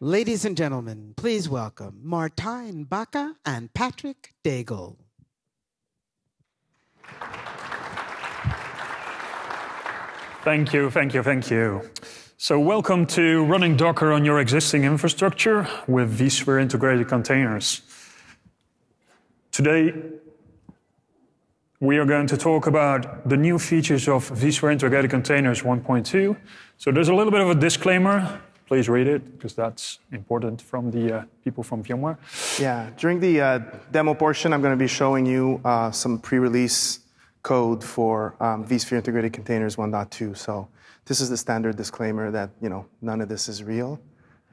Ladies and gentlemen, please welcome Martijn Bakker and Patrick Daigle. Thank you, thank you, thank you. So welcome to running Docker on your existing infrastructure with vSphere integrated containers. Today, we are going to talk about the new features of vSphere integrated containers 1.2. So there's a little bit of a disclaimer. Please read it, because that's important from the people from VMware. Yeah, during the demo portion, I'm going to be showing you some pre-release code for vSphere integrated containers 1.2. So this is the standard disclaimer that none of this is real,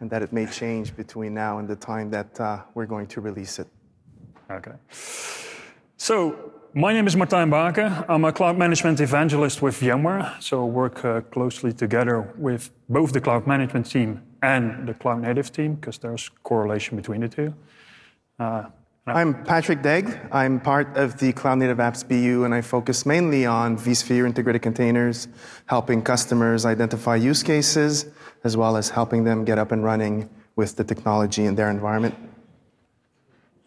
and that it may change between now and the time that we're going to release it. Okay. So my name is Martijn Bakker. I'm a cloud management evangelist with VMware. So work closely together with both the cloud management team and the cloud native team, because there's correlation between the two. I'm Patrick Daigle. I'm part of the Cloud Native Apps BU, and I focus mainly on vSphere integrated containers, helping customers identify use cases, as well as helping them get up and running with the technology in their environment.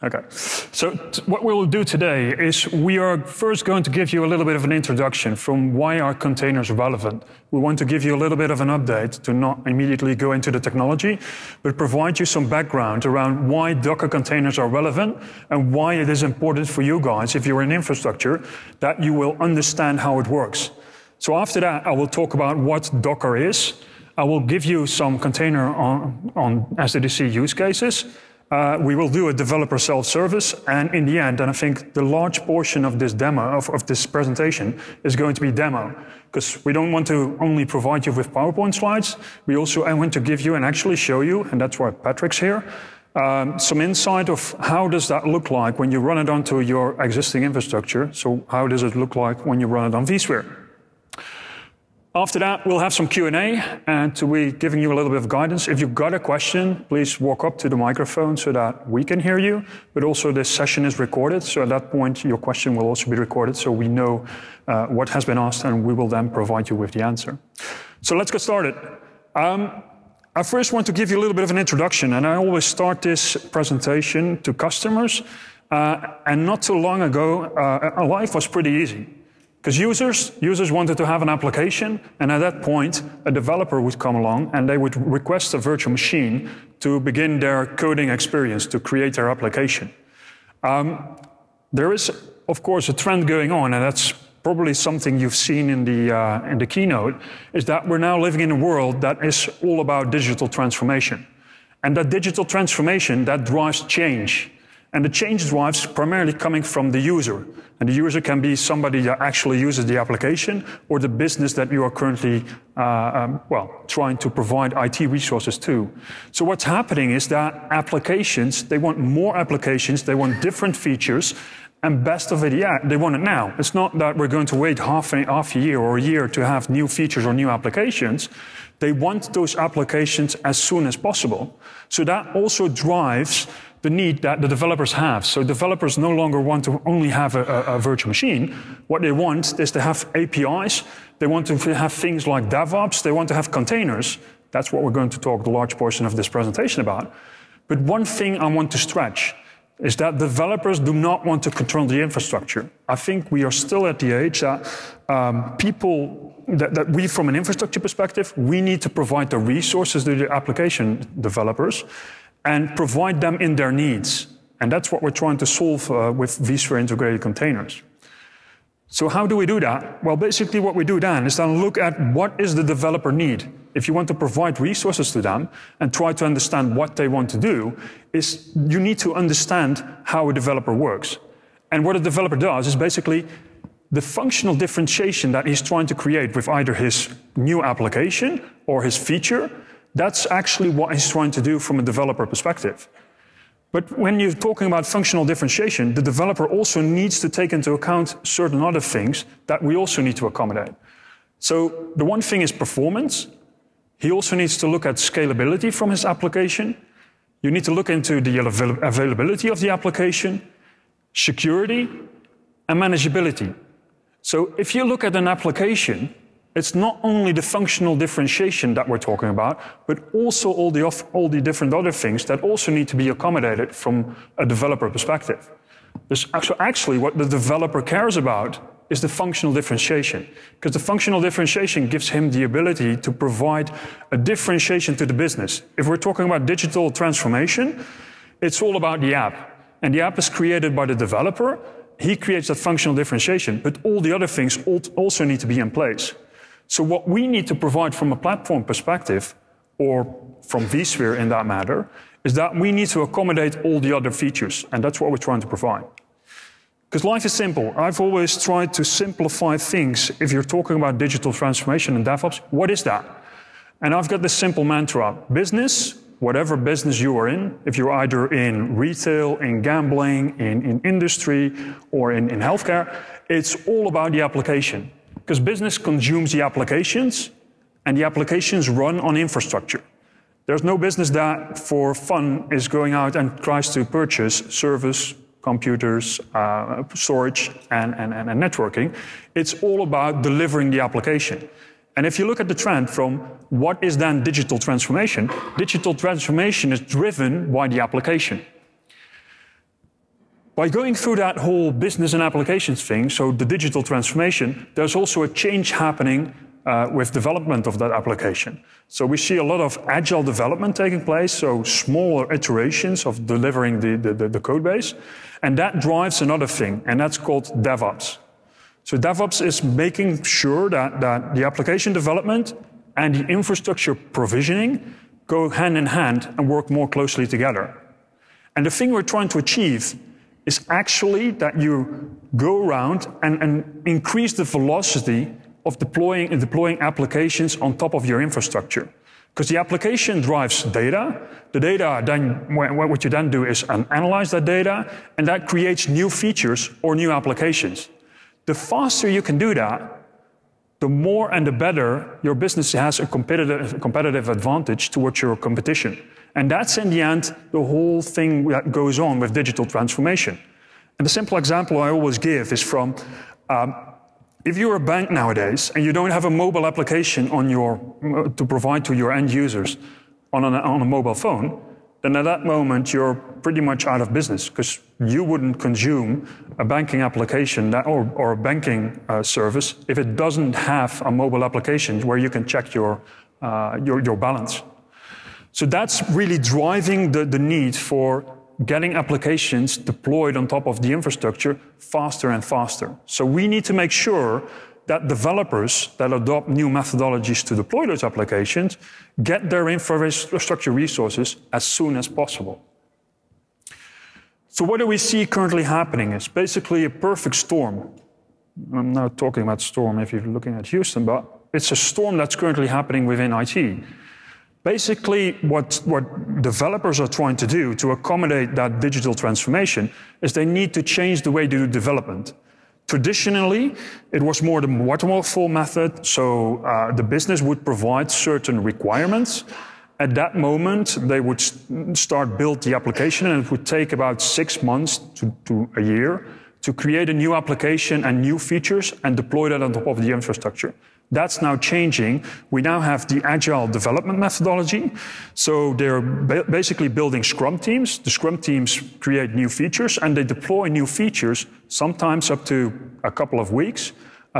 Okay, so what we'll do today is we are first going to give you a little bit of an introduction from why are containers relevant. We want to give you a little bit of an update to not immediately go into the technology, but provide you some background around why Docker containers are relevant and why it is important for you guys, if you're in infrastructure, that you will understand how it works. So after that, I will talk about what Docker is. I will give you some container on SDDC use cases. We will do a developer self-service, and in the end, and I think the large portion of this demo, of this presentation, is going to be demo, because we don't want to only provide you with PowerPoint slides. We also want to give you and actually show you, and that's why Patrick's here, some insight of how does that look like when you run it onto your existing infrastructure. So how does it look like when you run it on vSphere? After that, we'll have some Q&A, and to be giving you a little bit of guidance. If you've got a question, please walk up to the microphone so that we can hear you. But also, this session is recorded, so at that point, your question will also be recorded, so we know what has been asked, and we will then provide you with the answer. So let's get started. I first want to give you a little bit of an introduction, and I always start this presentation to customers. And not too long ago, life was pretty easy. Because users wanted to have an application, and at that point, a developer would come along and they would request a virtual machine to begin their coding experience, to create their application. There is, of course, a trend going on, and that's probably something you've seen in the keynote, is that we're now living in a world that is all about digital transformation. And that digital transformation, that drives change. And the change drives primarily coming from the user. And the user can be somebody that actually uses the application, or the business that you are currently trying to provide IT resources to. So what's happening is that applications, they want more applications, they want different features, and best of it, yeah, they want it now. It's not that we're going to wait half a year or a year to have new features or new applications. They want those applications as soon as possible. So that also drives the need that the developers have. So developers no longer want to only have a virtual machine. What they want is to have APIs. They want to have things like DevOps. They want to have containers. That's what we're going to talk the large portion of this presentation about. But one thing I want to stretch is that developers do not want to control the infrastructure. I think we are still at the age that that we, from an infrastructure perspective, we need to provide the resources to the application developers and provide them in their needs. And that's what we're trying to solve with vSphere integrated containers. So how do we do that? Well, basically what we do then is then look at what is the developer need. If you want to provide resources to them and try to understand what they want to do, is you need to understand how a developer works. And what a developer does is basically the functional differentiation that he's trying to create with either his new application or his feature. That's actually what he's trying to do from a developer perspective. But when you're talking about functional differentiation, the developer also needs to take into account certain other things that we also need to accommodate. So the one thing is performance. He also needs to look at scalability from his application. You need to look into the availability of the application, security, and manageability. So if you look at an application, it's not only the functional differentiation that we're talking about, but also all the different other things that also need to be accommodated from a developer perspective. So actually what the developer cares about is the functional differentiation, because the functional differentiation gives him the ability to provide a differentiation to the business. If we're talking about digital transformation, it's all about the app. And the app is created by the developer. He creates that functional differentiation, but all the other things also need to be in place. So what we need to provide from a platform perspective, or from vSphere in that matter, is that we need to accommodate all the other features, and that's what we're trying to provide. Because life is simple. I've always tried to simplify things. If you're talking about digital transformation and DevOps, what is that? And I've got this simple mantra. Business, whatever business you are in, if you're either in retail, in gambling, in industry, or in healthcare, it's all about the application. Because business consumes the applications, and the applications run on infrastructure. There's no business that, for fun, is going out and tries to purchase service, computers, storage, and networking. It's all about delivering the application. And if you look at the trend from what is then digital transformation is driven by the application. By going through that whole business and applications thing, so the digital transformation, there's also a change happening with development of that application. So we see a lot of agile development taking place, so smaller iterations of delivering the code base. And that drives another thing, and that's called DevOps. So DevOps is making sure that the application development and the infrastructure provisioning go hand in hand and work more closely together. And the thing we're trying to achieve is actually that you go around and increase the velocity of deploying applications on top of your infrastructure. Because the application drives data. The data, then, what you then do is analyze that data, and that creates new features or new applications. The faster you can do that, the more and the better your business has a competitive advantage towards your competition. And that's, in the end, the whole thing that goes on with digital transformation. And the simple example I always give is from, if you're a bank nowadays and you don't have a mobile application on to provide to your end users on a mobile phone, then at that moment you're pretty much out of business, because you wouldn't consume a banking application or a banking service if it doesn't have a mobile application where you can check your balance. So that's really driving the need for getting applications deployed on top of the infrastructure faster and faster. So we need to make sure that developers that adopt new methodologies to deploy those applications get their infrastructure resources as soon as possible. So what do we see currently happening? It's basically a perfect storm. I'm not talking about storm if you're looking at Houston, but it's a storm that's currently happening within IT. Basically, what developers are trying to do to accommodate that digital transformation is they need to change the way they do development. Traditionally, it was more the waterfall method, so the business would provide certain requirements. At that moment, they would start build the application, and it would take about 6 months to a year to create a new application and new features and deploy that on top of the infrastructure. That's now changing. We now have the agile development methodology. So they're basically building Scrum teams. The Scrum teams create new features, and they deploy new features, sometimes up to a couple of weeks,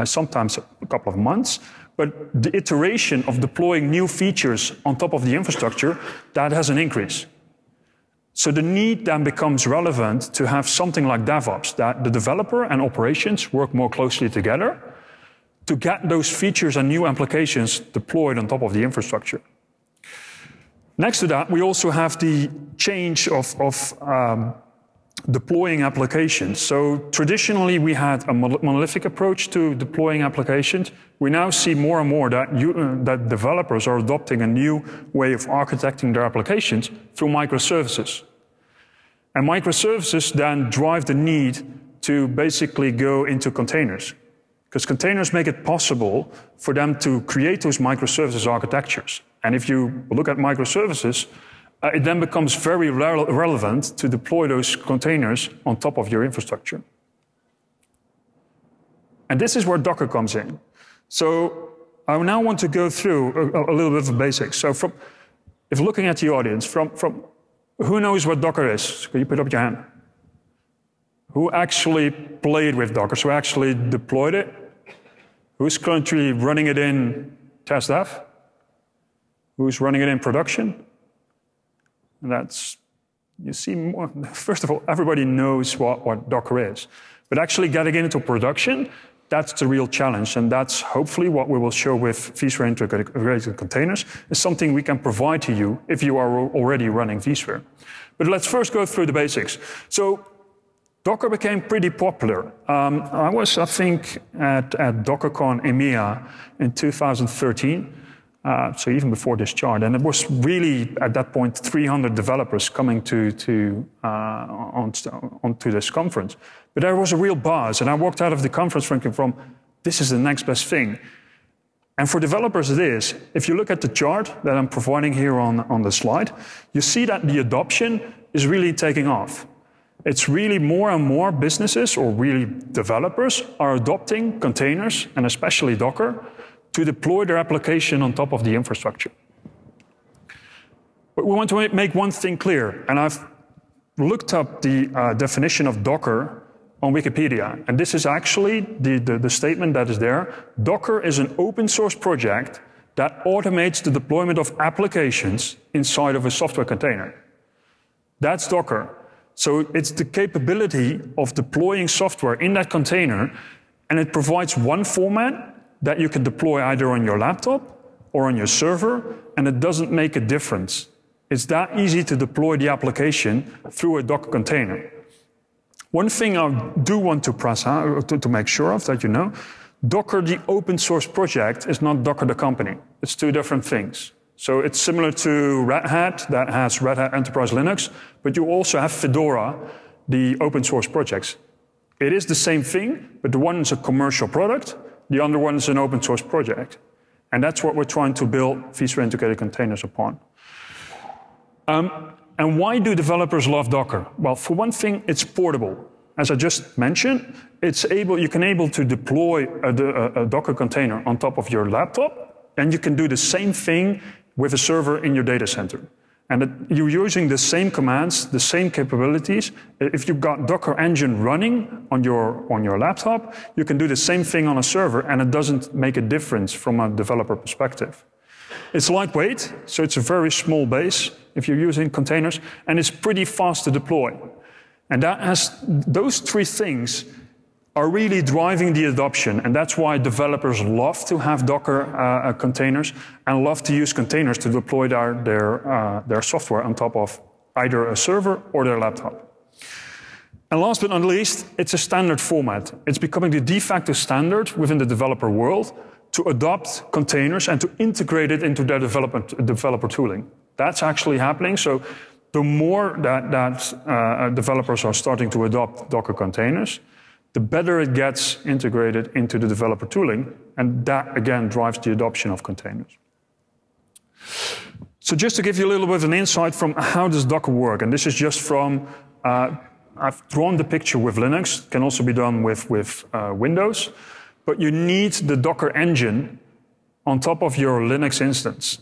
sometimes a couple of months. But the iteration of deploying new features on top of the infrastructure, that has an increase. So the need then becomes relevant to have something like DevOps, that the developer and operations work more closely together to get those features and new applications deployed on top of the infrastructure. Next to that, we also have the change of deploying applications. So traditionally, we had a monolithic approach to deploying applications. We now see more and more that developers are adopting a new way of architecting their applications through microservices. And microservices then drive the need to basically go into containers, because containers make it possible for them to create those microservices architectures. And if you look at microservices, it then becomes very relevant to deploy those containers on top of your infrastructure. And this is where Docker comes in. So I now want to go through a little bit of the basics. So if looking at the audience, from who knows what Docker is? Can you put up your hand? Who actually played with Docker? So actually deployed it? Who's currently running it in test dev? Who's running it in production? And that's, you see more, first of all, everybody knows what Docker is. But actually getting into production, that's the real challenge. And that's hopefully what we will show with vSphere integrated containers, is something we can provide to you if you are already running vSphere. But let's first go through the basics. So Docker became pretty popular. I was, I think, at DockerCon EMEA in 2013, so even before this chart. And it was really, at that point, 300 developers coming onto this conference. But there was a real buzz, and I walked out of the conference thinking this is the next best thing. And for developers it is. If you look at the chart that I'm providing here on the slide, you see that the adoption is really taking off. It's really more and more businesses, or really developers, are adopting containers, and especially Docker, to deploy their application on top of the infrastructure. But we want to make one thing clear, and I've looked up the definition of Docker on Wikipedia, and this is actually the statement that is there. Docker is an open source project that automates the deployment of applications inside of a software container. That's Docker. So it's the capability of deploying software in that container, and it provides one format that you can deploy either on your laptop or on your server, and it doesn't make a difference. It's that easy to deploy the application through a Docker container. One thing I do want to press out, to make sure of that you know, Docker, the open source project, is not Docker the company. It's two different things. So it's similar to Red Hat, that has Red Hat Enterprise Linux, but you also have Fedora, the open source projects. It is the same thing, but the one is a commercial product, the other one is an open source project. And that's what we're trying to build vSphere integrated containers upon. And why do developers love Docker? Well, for one thing, it's portable. As I just mentioned, you can able to deploy a Docker container on top of your laptop, and you can do the same thing with a server in your data center. And you're using the same commands, the same capabilities. If you've got Docker engine running on your laptop, you can do the same thing on a server, and it doesn't make a difference from a developer perspective. It's lightweight, so it's a very small base if you're using containers, and it's pretty fast to deploy. And those three things are really driving the adoption, and that's why developers love to have Docker containers and love to use containers to deploy their software on top of either a server or their laptop. And last but not least, it's a standard format. It's becoming the de facto standard within the developer world to adopt containers and to integrate it into their developer tooling. That's actually happening. So the more that developers are starting to adopt Docker containers, the better it gets integrated into the developer tooling, and that again drives the adoption of containers. So just to give you a little bit of an insight from how does Docker work, and this is just from, I've drawn the picture with Linux, it can also be done with Windows, but you need the Docker engine on top of your Linux instance.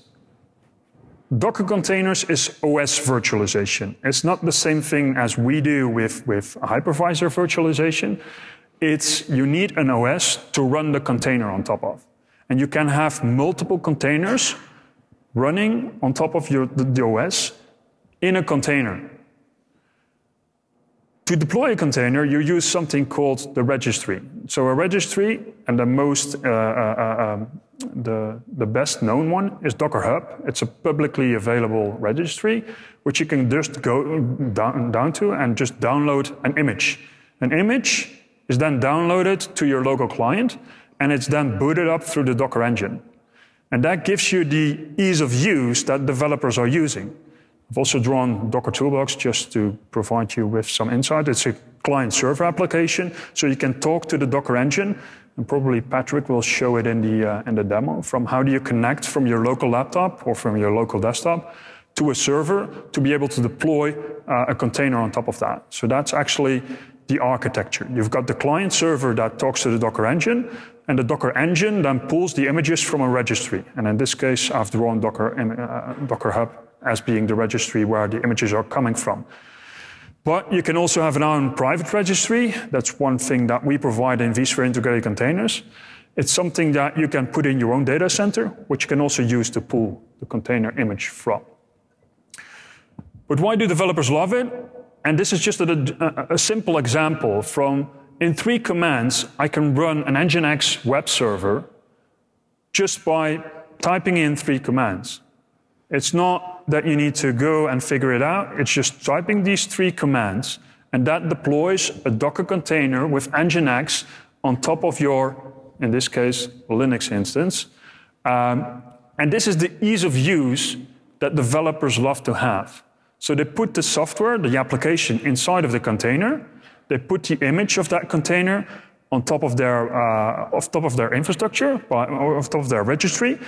Docker containers is OS virtualization. It's not the same thing as we do with hypervisor virtualization. You need an OS to run the container on top of. And you can have multiple containers running on top of the OS in a container. To deploy a container, you use something called the registry. So a registry, and the best known one is Docker Hub. It's a publicly available registry, which you can just go down to and just download an image. An image is then downloaded to your local client, and it's then booted up through the Docker engine. And that gives you the ease of use that developers are using. I've also drawn Docker Toolbox just to provide you with some insight. It's a client-server application, so you can talk to the Docker engine, and probably Patrick will show it in the demo, from how do you connect from your local laptop or from your local desktop to a server to be able to deploy a container on top of that. So that's actually the architecture. You've got the client server that talks to the Docker engine, and the Docker engine then pulls the images from a registry. And in this case, I've drawn Docker Hub as being the registry where the images are coming from. But you can also have an own private registry. That's one thing that we provide in vSphere integrated containers. It's something that you can put in your own data center, which you can also use to pull the container image from. But why do developers love it? And this is just a simple example from, in 3 commands, I can run an Nginx web server just by typing in 3 commands. It's not that you need to go and figure it out. It's just typing these 3 commands, and that deploys a Docker container with Nginx on top of your, in this case, Linux instance. And this is the ease of use that developers love to have. So they put the software, the application, inside of the container. They put the image of that container on top of their infrastructure, or on top of their registry.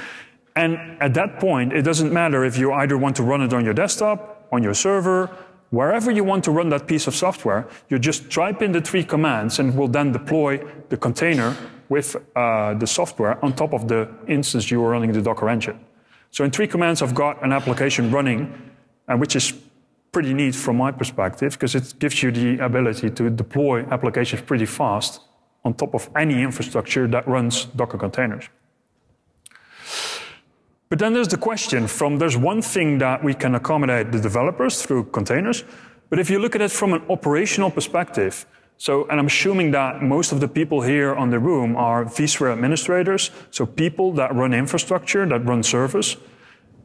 And at that point, it doesn't matter if you either want to run it on your desktop, on your server, wherever you want to run that piece of software, you just type in the 3 commands and it will then deploy the container with the software on top of the instance you are running the Docker engine. So in 3 commands, I've got an application running, which is pretty neat from my perspective, because it gives you the ability to deploy applications pretty fast on top of any infrastructure that runs Docker containers. But then there's the question from, there's one thing that we can accommodate the developers through containers, but if you look at it from an operational perspective, so, and I'm assuming that most of the people here on the room are vSphere administrators, so people that run infrastructure, that run servers,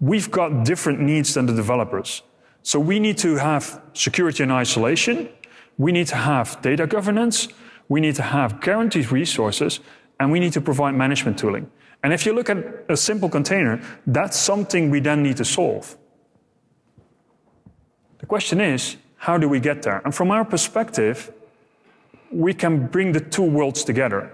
we've got different needs than the developers. So we need to have security and isolation, we need to have data governance, we need to have guaranteed resources, and we need to provide management tooling. And if you look at a simple container, that's something we then need to solve. The question is, how do we get there? And from our perspective, we can bring the 2 worlds together.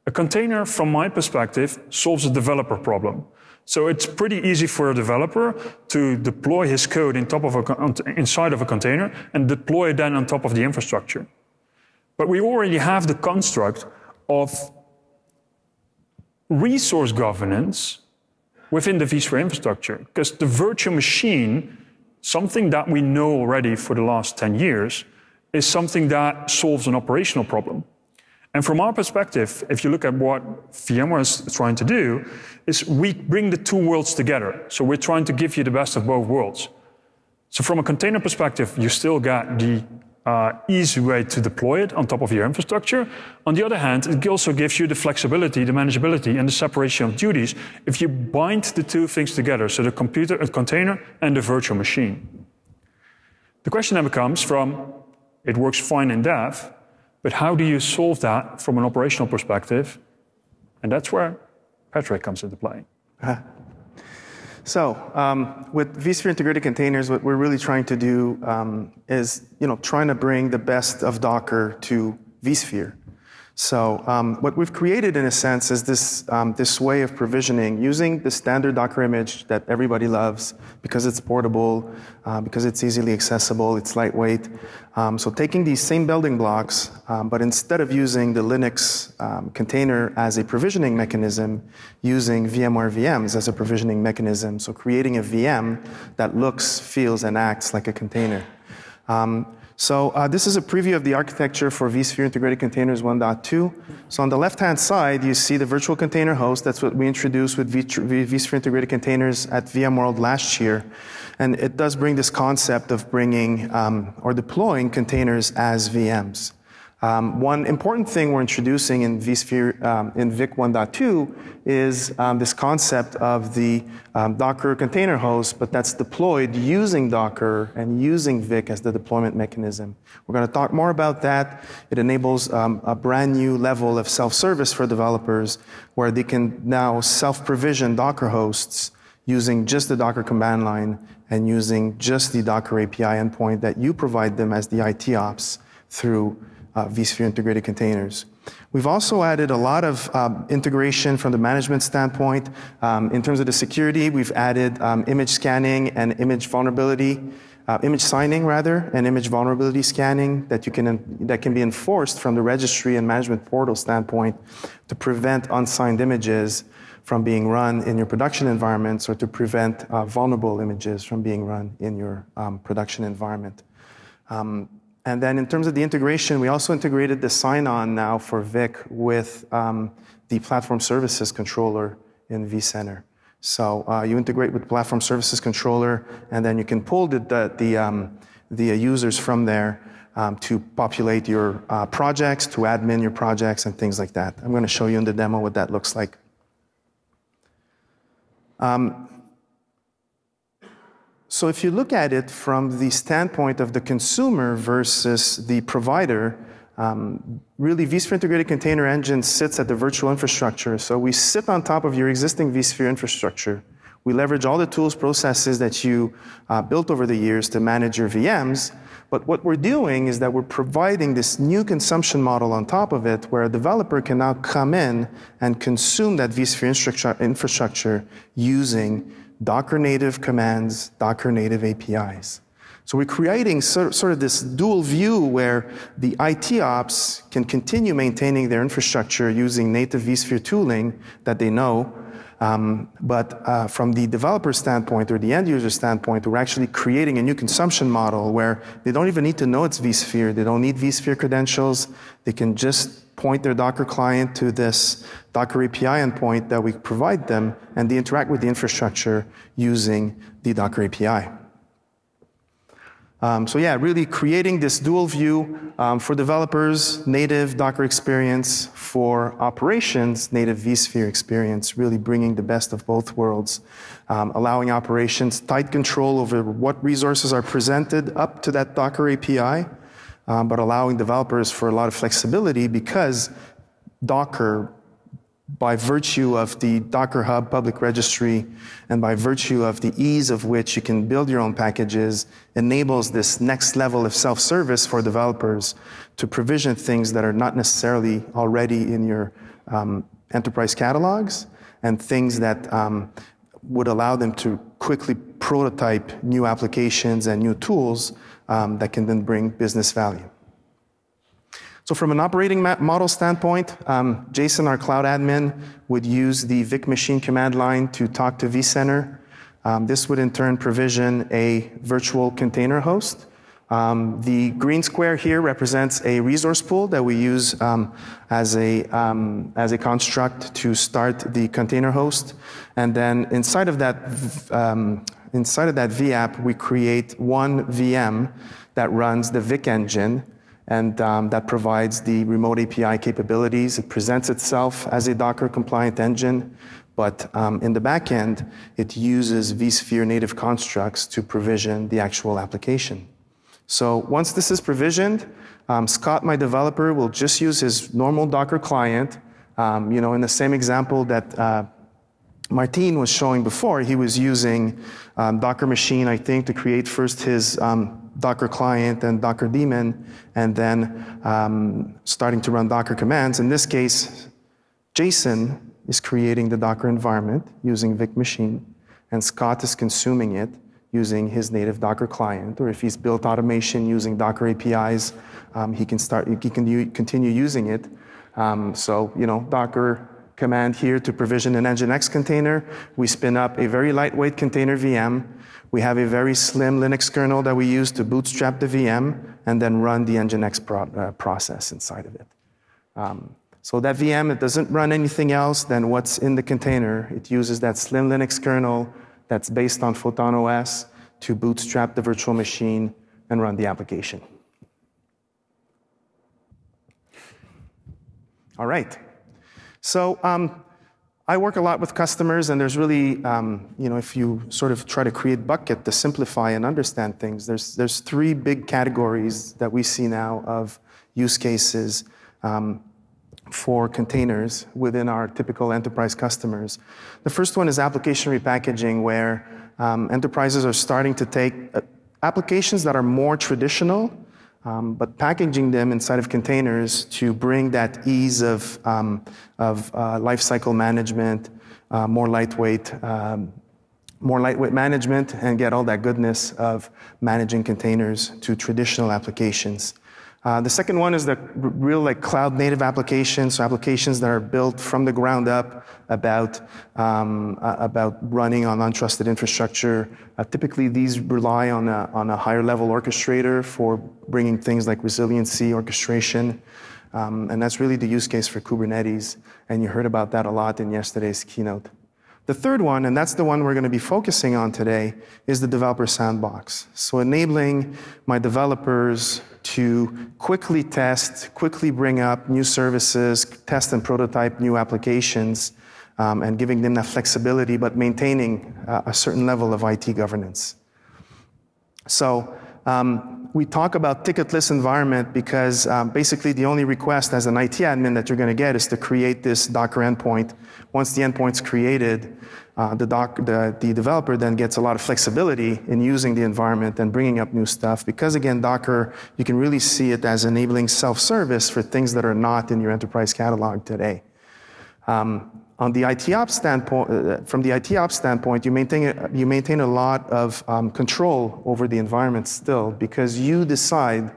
A container, from my perspective, solves a developer problem. So it's pretty easy for a developer to deploy his code inside of a container and deploy it then on top of the infrastructure. But we already have the construct of resource governance within the vSphere infrastructure, because the virtual machine, something that we know already for the last 10 years, is something that solves an operational problem. And from our perspective, if you look at what VMware is trying to do, is we bring the 2 worlds together. So we're trying to give you the best of both worlds. So from a container perspective, you still got the easy way to deploy it on top of your infrastructure. On the other hand, it also gives you the flexibility, the manageability, and the separation of duties if you bind the 2 things together, so the computer, a container, and the virtual machine. The question then becomes from, it works fine in dev, but how do you solve that from an operational perspective? And that's where Patrick comes into play. So with vSphere integrated containers, what we're really trying to do is trying to bring the best of Docker to vSphere. So what we've created, in a sense, is this way of provisioning using the standard Docker image that everybody loves because it's portable, because it's easily accessible, it's lightweight. So taking these same building blocks, but instead of using the Linux container as a provisioning mechanism, using VMware VMs as a provisioning mechanism. So creating a VM that looks, feels, and acts like a container. So this is a preview of the architecture for vSphere Integrated Containers 1.2. So on the left-hand side, you see the virtual container host. That's what we introduced with vSphere Integrated Containers at VMworld last year. And it does bring this concept of bringing or deploying containers as VMs. One important thing we're introducing in vSphere in VIC 1.2 is this concept of the Docker container host, but that's deployed using Docker and using VIC as the deployment mechanism. We're going to talk more about that. It enables a brand new level of self-service for developers where they can now self-provision Docker hosts using just the Docker command line and using just the Docker API endpoint that you provide them as the IT ops through vSphere integrated containers. We've also added a lot of integration from the management standpoint. In terms of the security, we've added image scanning and image vulnerability image signing rather, and image vulnerability scanning that can be enforced from the registry and management portal standpoint to prevent unsigned images from being run in your production environments or to prevent vulnerable images from being run in your production environment. And then in terms of the integration, we also integrated the sign-on now for VIC with the platform services controller in vCenter. So you integrate with the platform services controller, and then you can pull the users from there to populate your projects, to admin your projects, and things like that. I'm going to show you in the demo what that looks like. So if you look at it from the standpoint of the consumer versus the provider, really vSphere Integrated Container Engine sits at the virtual infrastructure. So we sit on top of your existing vSphere infrastructure. We leverage all the tools, processes that you built over the years to manage your VMs. But what we're doing is that we're providing this new consumption model on top of it where a developer can now come in and consume that vSphere infrastructure using Docker native commands, Docker native APIs. So we're creating sort of this dual view where the IT ops can continue maintaining their infrastructure using native vSphere tooling that they know, but from the developer standpoint or the end user standpoint, we're actually creating a new consumption model where they don't even need to know it's vSphere. They don't need vSphere credentials. They can just point their Docker client to this Docker API endpoint that we provide them, and they interact with the infrastructure using the Docker API. So yeah, really creating this dual view for developers, native Docker experience, for operations, native vSphere experience, really bringing the best of both worlds, allowing operations tight control over what resources are presented up to that Docker API, but allowing developers for a lot of flexibility because Docker, by virtue of the Docker Hub public registry and by virtue of the ease of which you can build your own packages, enables this next level of self-service for developers to provision things that are not necessarily already in your enterprise catalogs and things that would allow them to quickly prototype new applications and new tools that can then bring business value. So from an operating model standpoint, Jason, our cloud admin, would use the VIC machine command line to talk to vCenter. This would in turn provision a virtual container host. The green square here represents a resource pool that we use as a construct to start the container host. And then inside of that vApp, we create one VM that runs the VIC engine, and that provides the remote API capabilities. It presents itself as a Docker-compliant engine, but in the back end, it uses vSphere native constructs to provision the actual application. So once this is provisioned, Scott, my developer, will just use his normal Docker client. In the same example that Martin was showing before, he was using Docker machine, I think, to create first his Docker client and Docker daemon, and then starting to run Docker commands. In this case, Jason is creating the Docker environment using VIC machine, and Scott is consuming it using his native Docker client, or if he's built automation using Docker APIs, he can continue using it. Docker command here to provision an Nginx container. We spin up a very lightweight container VM. We have a very slim Linux kernel that we use to bootstrap the VM and then run the Nginx process inside of it. So that VM, it doesn't run anything else than what's in the container. It uses that slim Linux kernel that's based on Photon OS to bootstrap the virtual machine and run the application. All right. So I work a lot with customers, and there's really, if you sort of try to create bucket to simplify and understand things, there's three big categories that we see now of use cases for containers within our typical enterprise customers. The first one is application repackaging, where enterprises are starting to take applications that are more traditional, but packaging them inside of containers to bring that ease of lifecycle management, more lightweight more lightweight management, and get all that goodness of managing containers to traditional applications. The second one is the real like cloud native applications, so applications that are built from the ground up about running on untrusted infrastructure. Typically, these rely on a higher level orchestrator for bringing things like resiliency, orchestration, and that's really the use case for Kubernetes. And you heard about that a lot in yesterday's keynote. The third one, and that's the one we're going to be focusing on today, is the developer sandbox. So enabling my developers to quickly test, quickly bring up new services, test and prototype new applications, and giving them that flexibility, but maintaining a certain level of IT governance. So we talk about ticketless environment because basically the only request as an IT admin that you're going to get is to create this Docker endpoint. Once the endpoint's created, the developer then gets a lot of flexibility in using the environment and bringing up new stuff. Because again, Docker, you can really see it as enabling self-service for things that are not in your enterprise catalog today. On the IT ops standpoint, from the IT ops standpoint, you maintain a lot of control over the environment still, because you decide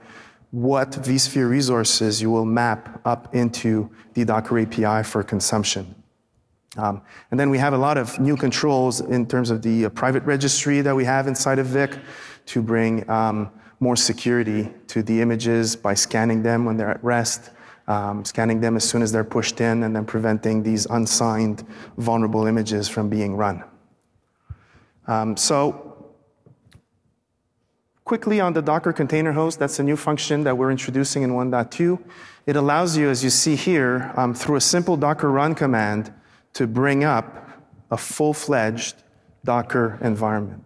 what vSphere resources you will map up into the Docker API for consumption. And then we have a lot of new controls in terms of the private registry that we have inside of Vic to bring more security to the images by scanning them when they're at rest, scanning them as soon as they're pushed in, and then preventing these unsigned vulnerable images from being run. So quickly on the Docker container host, that's a new function that we're introducing in 1.2. It allows you, as you see here, through a simple Docker run command, to bring up a full-fledged Docker environment.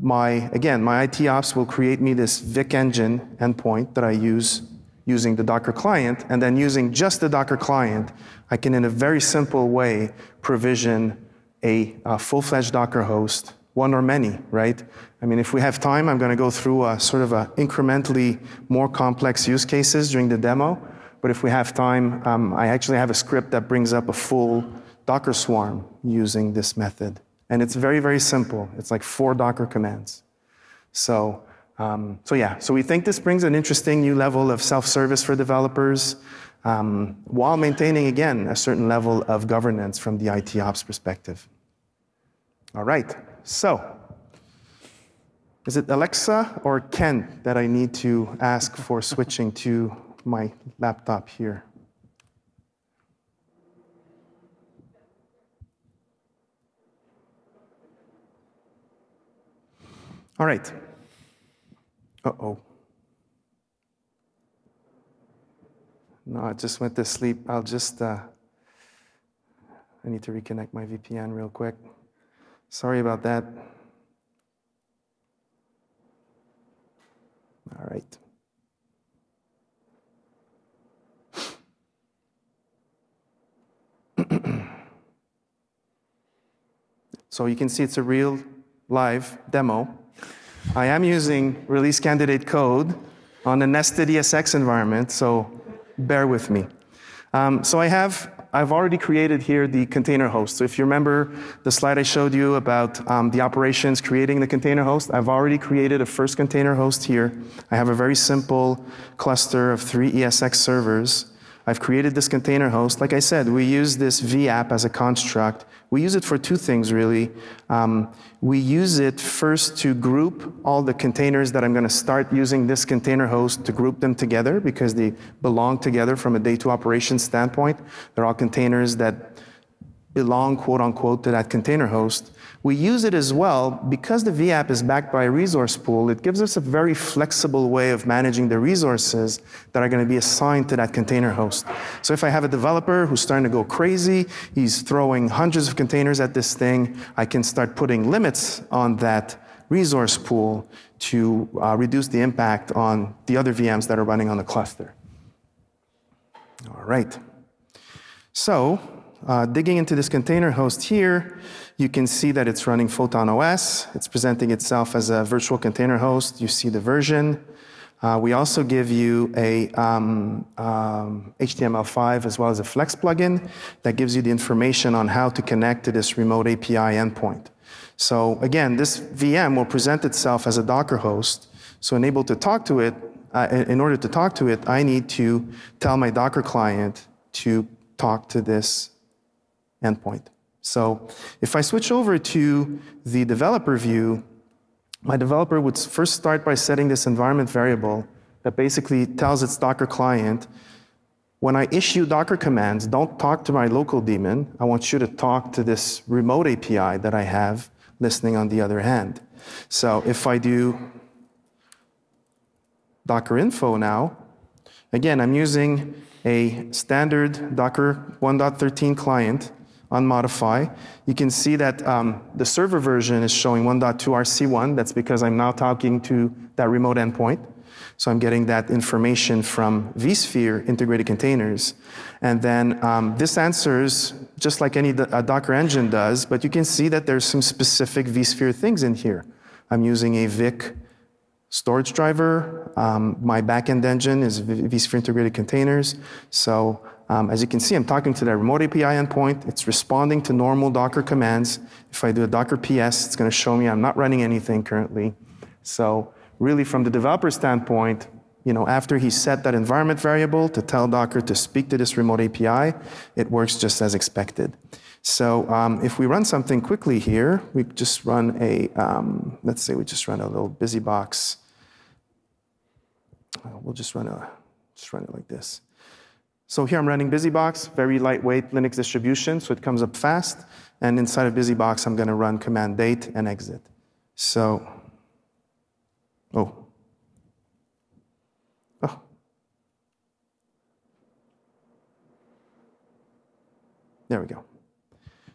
My IT ops will create me this Vic engine endpoint that I use using the Docker client, and then using just the Docker client, I can, in a very simple way, provision a full-fledged Docker host, one or many, right? I mean, if we have time, I'm going to go through a sort of a incrementally more complex use cases during the demo. But if we have time, I actually have a script that brings up a full Docker swarm using this method. And it's very, very simple. It's like 4 Docker commands. So we think this brings an interesting new level of self-service for developers, while maintaining, again, a certain level of governance from the IT ops perspective. All right, so is it Alexa or Ken that I need to ask for switching to my laptop here? All right. Uh-oh. No, I just went to sleep. I'll just, I need to reconnect my VPN real quick. Sorry about that. All right. So you can see it's a real live demo. I am using release candidate code on a nested ESX environment, so bear with me. I've already created here the container host. So if you remember the slide I showed you about the operations creating the container host, I've already created a first container host here. I have a very simple cluster of 3 ESX servers. I've created this container host. Like I said, we use this VApp as a construct. We use it for 2 things, really. We use it first to group all the containers that I'm going to start using this container host to group them together because they belong together from a day 2 operations standpoint. They're all containers that belong, quote unquote, to that container host. We use it as well because the VApp is backed by a resource pool. It gives us a very flexible way of managing the resources that are going to be assigned to that container host. So if I have a developer who's starting to go crazy, he's throwing hundreds of containers at this thing, I can start putting limits on that resource pool to reduce the impact on the other VMs that are running on the cluster. All right. So digging into this container host here, you can see that it's running Photon OS. It's presenting itself as a virtual container host. You see the version. We also give you a HTML5 as well as a Flex plugin that gives you the information on how to connect to this remote API endpoint. So again, this VM will present itself as a Docker host. So in order to talk to it, I need to tell my Docker client to talk to this endpoint. So if I switch over to the developer view, my developer would first start by setting this environment variable that basically tells its Docker client, when I issue Docker commands, don't talk to my local daemon. I want you to talk to this remote API that I have listening on the other hand. So if I do Docker info now, again, I'm using a standard Docker 1.13 client on Modify. You can see that the server version is showing 1.2 RC1. That's because I'm now talking to that remote endpoint. So I'm getting that information from vSphere integrated containers. And then this answers just like any Docker engine does, but you can see that there's some specific vSphere things in here. I'm using a VIC storage driver. My backend engine is vSphere integrated containers. So as you can see, I'm talking to that remote API endpoint. It's responding to normal Docker commands. If I do a Docker PS, it's going to show me I'm not running anything currently. So really, from the developer standpoint, after he set that environment variable to tell Docker to speak to this remote API, it works just as expected. So if we run something quickly here, we just run a, let's say we just run a little busybox. We'll just run it like this. So here I'm running busybox, very lightweight Linux distribution, so it comes up fast. And inside of busybox, I'm going to run command date and exit. So, there we go.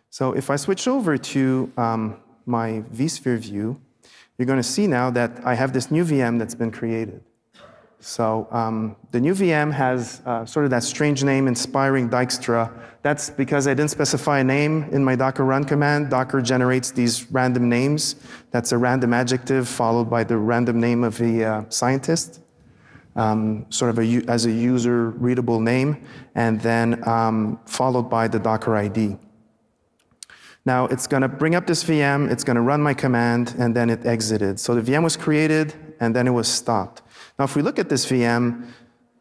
So if I switch over to my vSphere view, you're going to see now that I have this new VM that's been created. So the new VM has sort of that strange name, Inspiring Dijkstra. That's because I didn't specify a name in my Docker run command. Docker generates these random names. That's a random adjective followed by the random name of the scientist, sort of as a user-readable name, and then followed by the Docker ID. Now, it's going to bring up this VM, it's going to run my command, and then it exited. So the VM was created, and then it was stopped. Now, if we look at this VM,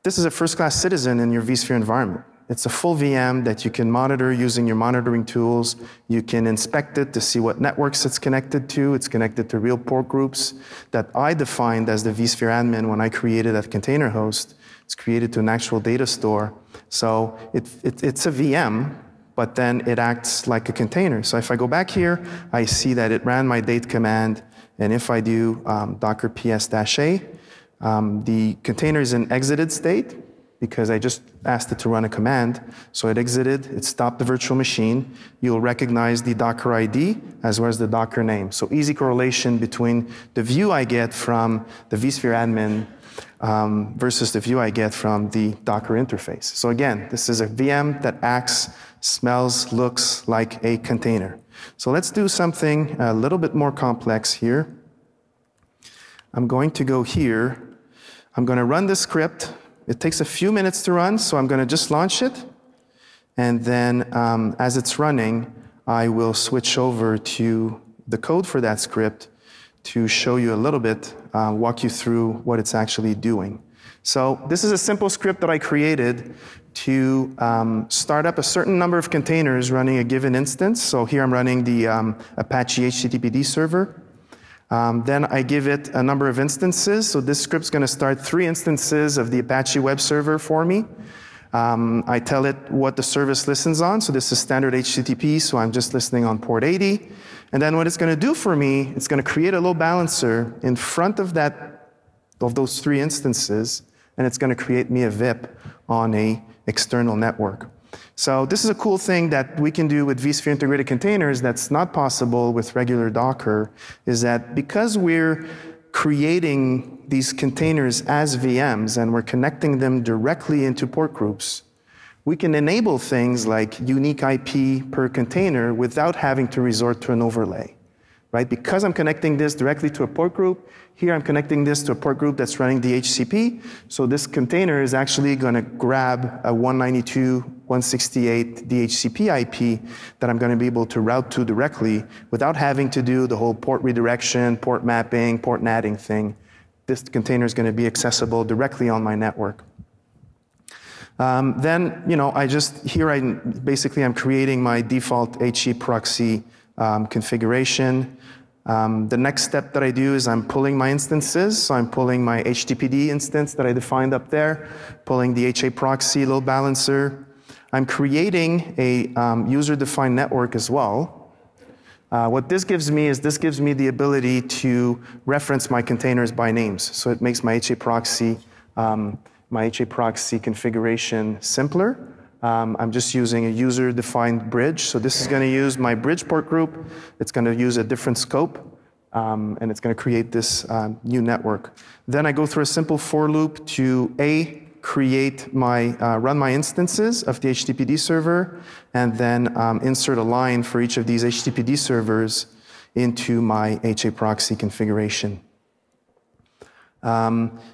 this is a first-class citizen in your vSphere environment. It's a full VM that you can monitor using your monitoring tools. You can inspect it to see what networks it's connected to. It's connected to real port groups that I defined as the vSphere admin when I created that container host. It's created to an actual data store. So it's a VM, but then it acts like a container. So if I go back here, I see that it ran my date command. And if I do docker ps-a, the container is in exited state because I just asked it to run a command. So it exited, it stopped the virtual machine. You'll recognize the Docker ID as well as the Docker name. So easy correlation between the view I get from the vSphere admin versus the view I get from the Docker interface. So again, this is a VM that acts, smells, looks like a container. So let's do something a little bit more complex here. I'm going to go here. I'm going to run this script. It takes a few minutes to run, so I'm going to just launch it. And then as it's running, I will switch over to the code for that script to show you a little bit, walk you through what it's actually doing. So this is a simple script that I created to start up a certain number of containers running a given instance. So here I'm running the Apache HTTPD server. Then I give it a number of instances. So this script's going to start 3 instances of the Apache web server for me. I tell it what the service listens on. So this is standard HTTP, so I'm just listening on port 80. And then what it's going to do for me, it's going to create a load balancer in front of those 3 instances, and it's going to create me a VIP on an external network. So this is a cool thing that we can do with vSphere integrated containers that's not possible with regular Docker, is that because we're creating these containers as VMs and we're connecting them directly into port groups, we can enable things like unique IP per container without having to resort to an overlay. right? Because I'm connecting this directly to a port group, here I'm connecting this to a port group that's running DHCP. So this container is actually going to grab a 192.168 DHCP IP that I'm going to be able to route to directly without having to do the whole port redirection, port mapping, port natting thing. This container is going to be accessible directly on my network. Then, I'm creating my default HE proxy configuration. The next step that I do is I'm pulling my instances. So I'm pulling my HTTPD instance that I defined up there, pulling the HA proxy load balancer. I'm creating a user-defined network as well. What this gives me is the ability to reference my containers by names. So it makes my HA proxy configuration simpler. I'm just using a user-defined bridge. So this is going to use my bridge port group. It's going to use a different scope, and it's going to create this new network. Then I go through a simple for loop to run my instances of the HTTPD server, and then insert a line for each of these HTTPD servers into my HA proxy configuration.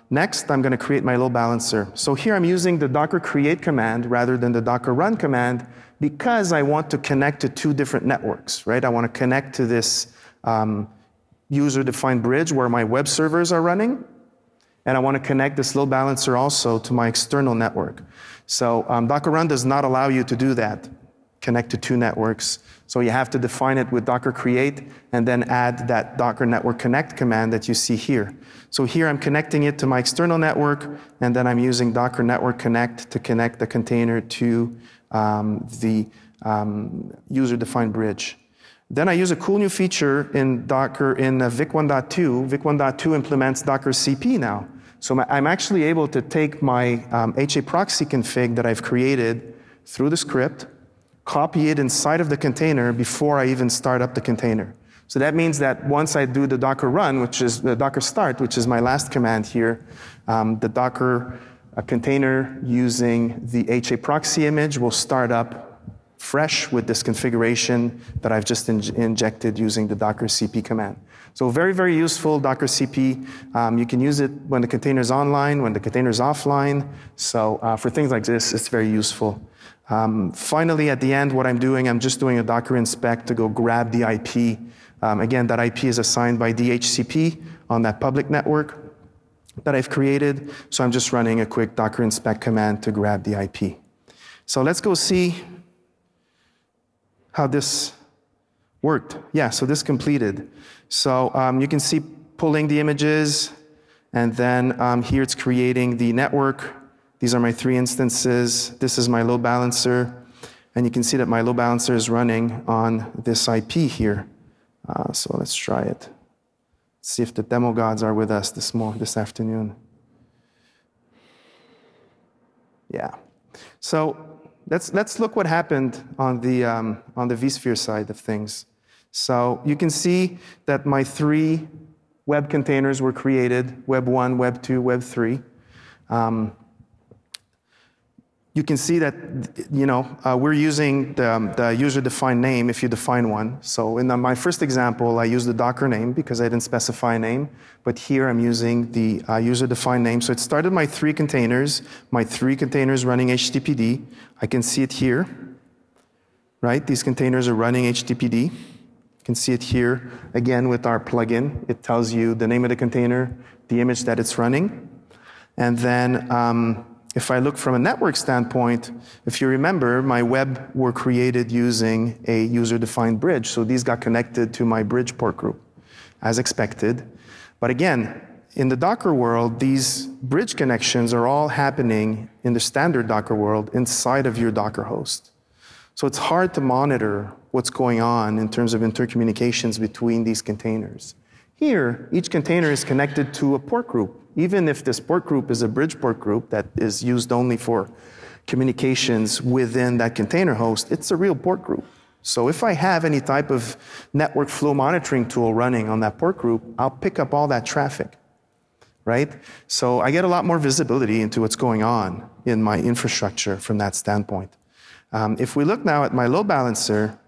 Next, I'm going to create my load balancer. So here I'm using the docker create command rather than the docker run command because I want to connect to two different networks, right? I want to connect to this user-defined bridge where my web servers are running, and I want to connect this load balancer also to my external network. So docker run does not allow you to do that, connect to two networks. So you have to define it with docker create and then add that docker network connect command that you see here. So here I'm connecting it to my external network, and then I'm using docker network connect to connect the container to the user-defined bridge. Then I use a cool new feature in Docker in VIC 1.2. VIC 1.2 implements Docker CP now. So I'm actually able to take my HA proxy config that I've created through the script, copy it inside of the container before I even start up the container. So that means that once I do the Docker run, which is the Docker start, which is my last command here, the Docker container using the HA proxy image will start up fresh with this configuration that I've just injected using the Docker CP command. So very, very useful, Docker CP. You can use it when the container is online, when the container is offline. So for things like this, it's very useful. Finally, at the end, what I'm doing, I'm just doing a Docker inspect to go grab the IP. Again, that IP is assigned by DHCP on that public network that I've created. So I'm just running a quick Docker inspect command to grab the IP. So let's go see how this worked. Yeah, so this completed. So you can see pulling the images, and then here it's creating the network. These are my 3 instances. This is my load balancer, and you can see that my load balancer is running on this IP here. So let's try it. Let's see if the demo gods are with us this afternoon. Yeah. So let's look what happened on the vSphere side of things. So you can see that my 3 web containers were created: Web 1, Web 2, Web 3. You can see that we're using the user-defined name if you define one. So in my first example, I used the Docker name because I didn't specify a name. But here I'm using the user-defined name. So it started my 3 containers running HTTPD. I can see it here, right? These containers are running HTTPD. You can see it here again with our plugin. It tells you the name of the container, the image that it's running. And then if I look from a network standpoint, if you remember, my web were created using a user-defined bridge. So these got connected to my bridge port group, as expected. But again, in the Docker world, these bridge connections are all happening in the standard Docker world inside of your Docker host. So it's hard to monitor what's going on in terms of intercommunications between these containers. Here, each container is connected to a port group. Even if this port group is a bridge port group that is used only for communications within that container host, it's a real port group. So if I have any type of network flow monitoring tool running on that port group, I'll pick up all that traffic, right? So I get a lot more visibility into what's going on in my infrastructure from that standpoint. If we look now at my load balancer,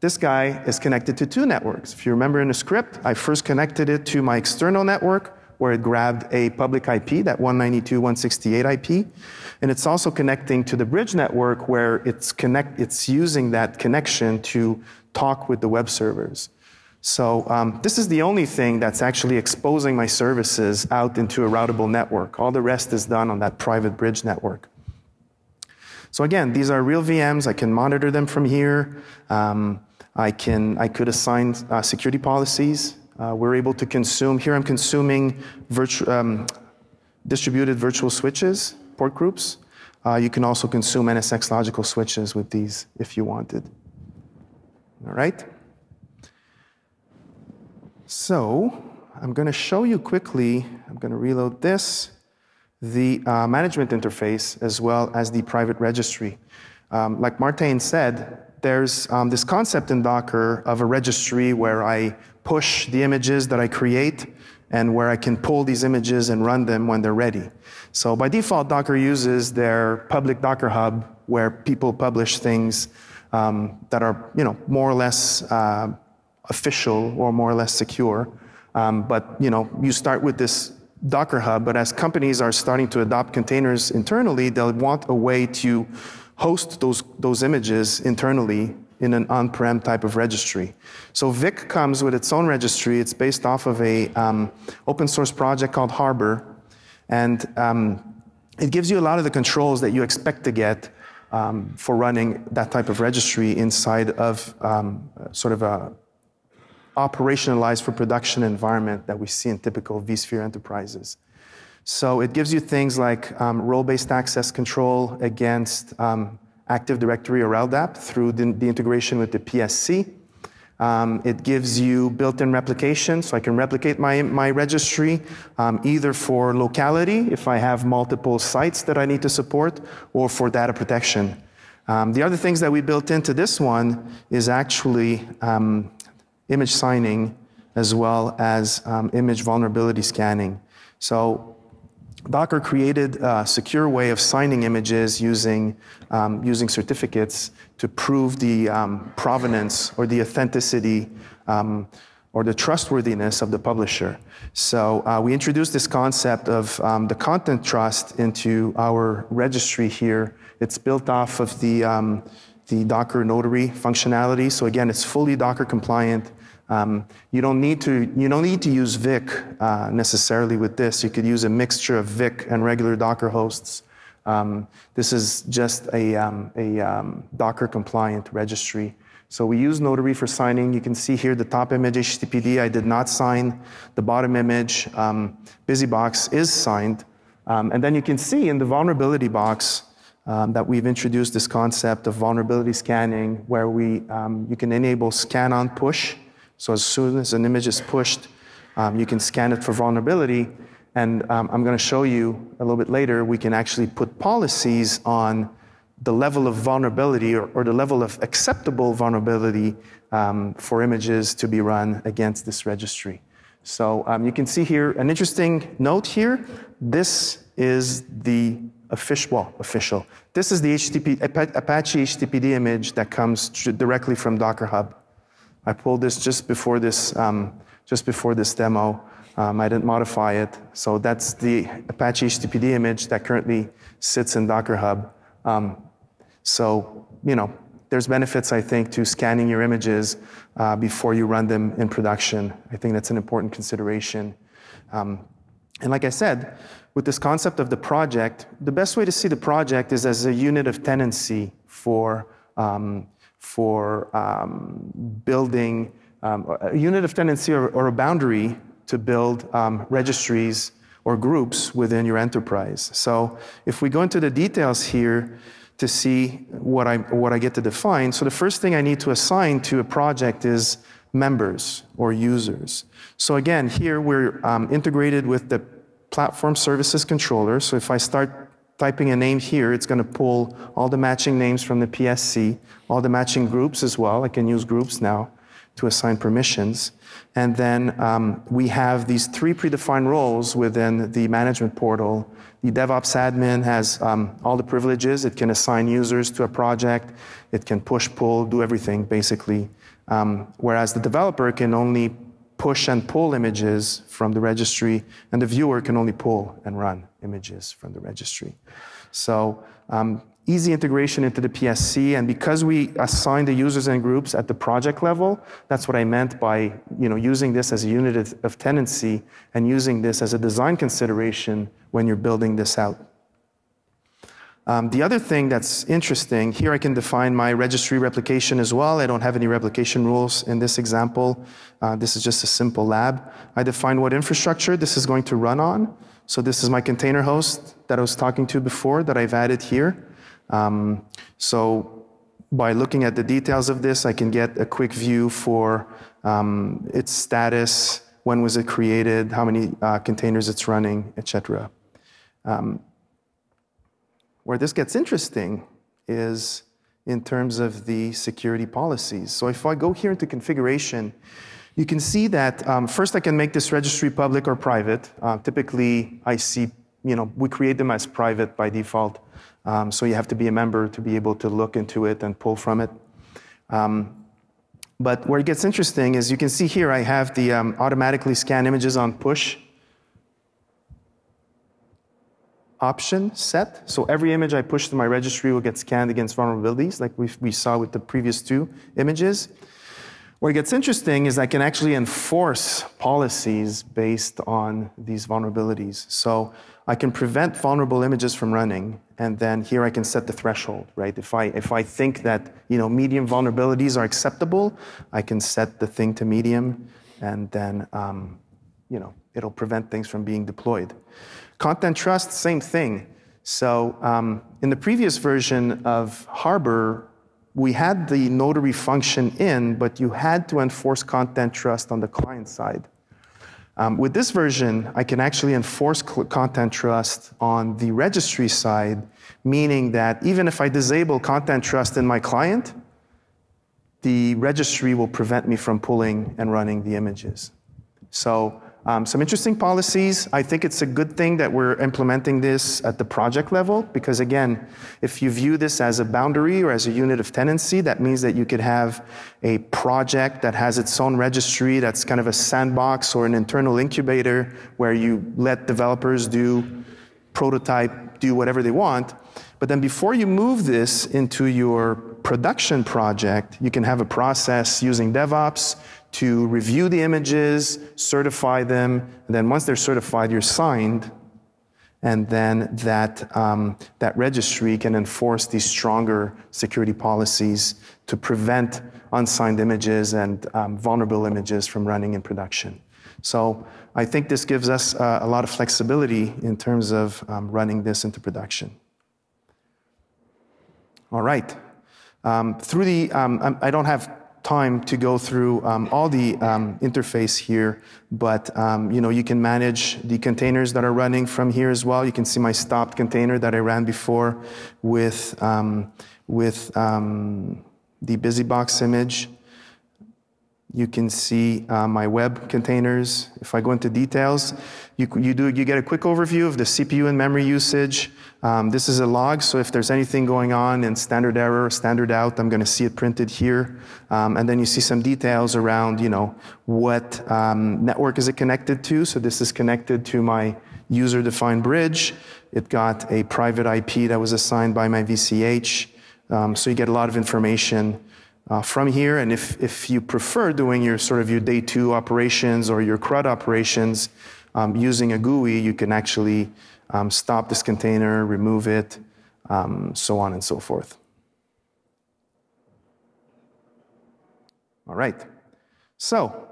This guy is connected to 2 networks. If you remember in the script, I first connected it to my external network, where it grabbed a public IP, that 192.168 IP. And it's also connecting to the bridge network, where it's using that connection to talk with the web servers. So this is the only thing that's actually exposing my services out into a routable network. All the rest is done on that private bridge network. So again, these are real VMs. I can monitor them from here. I could assign security policies. We're able to consume, here I'm consuming distributed virtual switches, port groups. You can also consume NSX logical switches with these if you wanted. All right? So I'm going to show you quickly, I'm going to reload this, the management interface as well as the private registry. Like Martin said, there's this concept in Docker of a registry where I push the images that I create and where I can pull these images and run them when they're ready. So by default, Docker uses their public Docker hub where people publish things that are, more or less official or more or less secure. But, you start with this Docker hub, but as companies are starting to adopt containers internally, they'll want a way to host those images internally in an on-prem type of registry. So Vic comes with its own registry. It's based off of a open source project called Harbor. And it gives you a lot of the controls that you expect to get for running that type of registry inside of sort of a operationalized for production environment that we see in typical vSphere enterprises. So it gives you things like role-based access control against Active Directory or LDAP through the integration with the PSC. It gives you built-in replication, so I can replicate my registry either for locality, if I have multiple sites that I need to support, or for data protection. The other things that we built into this one is actually image signing as well as image vulnerability scanning. So Docker created a secure way of signing images using certificates to prove the provenance or the authenticity or the trustworthiness of the publisher. So we introduced this concept of the content trust into our registry here. It's built off of the Docker notary functionality. So again, it's fully Docker compliant. You don't need to use Vic necessarily with this. You could use a mixture of Vic and regular Docker hosts. This is just a Docker compliant registry. So we use Notary for signing. You can see here the top image HTTPD. I did not sign. The bottom image BusyBox is signed. And then you can see in the vulnerability box that we've introduced this concept of vulnerability scanning, where you can enable scan on push. So as soon as an image is pushed, you can scan it for vulnerability. And I'm going to show you a little bit later, we can actually put policies on the level of vulnerability or the level of acceptable vulnerability for images to be run against this registry. So you can see here an interesting note here. This is the official. This is the Apache HTTPD image that comes directly from Docker Hub. I pulled this just before this demo. I didn't modify it. So that's the Apache HTTPD image that currently sits in Docker Hub. So, there's benefits, I think, to scanning your images before you run them in production. I think that's an important consideration. And like I said, with this concept of the project, the best way to see the project is as a unit of tenancy for building a unit of tenancy or a boundary to build registries or groups within your enterprise. So if we go into the details here to see what I get to define, so the first thing I need to assign to a project is members or users. So again, here we're integrated with the platform services controller. So if I start typing a name here, it's going to pull all the matching names from the PSC, all the matching groups as well. I can use groups now. to assign permissions. And then we have these 3 predefined roles within the management portal. The DevOps admin has all the privileges. It can assign users to a project. It can push, pull, do everything, basically. Whereas the developer can only push and pull images from the registry, and the viewer can only pull and run images from the registry. So easy integration into the PSC, and because we assign the users and groups at the project level, that's what I meant by using this as a unit of tenancy and using this as a design consideration when you're building this out. The other thing that's interesting, here I can define my registry replication as well. I don't have any replication rules in this example. This is just a simple lab. I define what infrastructure this is going to run on. So this is my container host that I was talking to before that I've added here. So by looking at the details of this, I can get a quick view for its status, when was it created, how many containers it's running, etc. Where this gets interesting is in terms of the security policies. So if I go here into configuration, you can see that first I can make this registry public or private. Typically, I see, we create them as private by default. So you have to be a member to be able to look into it and pull from it. But where it gets interesting is you can see here I have the automatically scan images on push option set. So every image I push to my registry will get scanned against vulnerabilities, like we saw with the previous 2 images. Where it gets interesting is I can actually enforce policies based on these vulnerabilities. So I can prevent vulnerable images from running, and then here I can set the threshold, right? If I think that medium vulnerabilities are acceptable, I can set the thing to medium, and then it'll prevent things from being deployed. Content trust, same thing. So in the previous version of Harbor, we had the notary function in, but you had to enforce content trust on the client side. With this version, I can actually enforce content trust on the registry side, meaning that even if I disable content trust in my client, the registry will prevent me from pulling and running the images. So some interesting policies. I think it's a good thing that we're implementing this at the project level, because again, if you view this as a boundary or as a unit of tenancy, that means that you could have a project that has its own registry that's kind of a sandbox or an internal incubator where you let developers do prototype, do whatever they want. But then before you move this into your production project, you can have a process using DevOps to review the images, certify them, and then once they're certified, you're signed, and then that registry can enforce these stronger security policies to prevent unsigned images and vulnerable images from running in production. So I think this gives us a lot of flexibility in terms of running this into production. All right. I don't have time to go through all the interface here, but you can manage the containers that are running from here as well. You can see my stopped container that I ran before with the BusyBox image. You can see my web containers. If I go into details, you get a quick overview of the CPU and memory usage. This is a log, so if there's anything going on in standard error, standard out, I'm going to see it printed here. And then you see some details around, what network is it connected to. So this is connected to my user-defined bridge. It got a private IP that was assigned by my VCH. So you get a lot of information from here. And if you prefer doing your your day 2 operations or your CRUD operations using a GUI, you can actually stop this container, remove it, so on and so forth. All right. So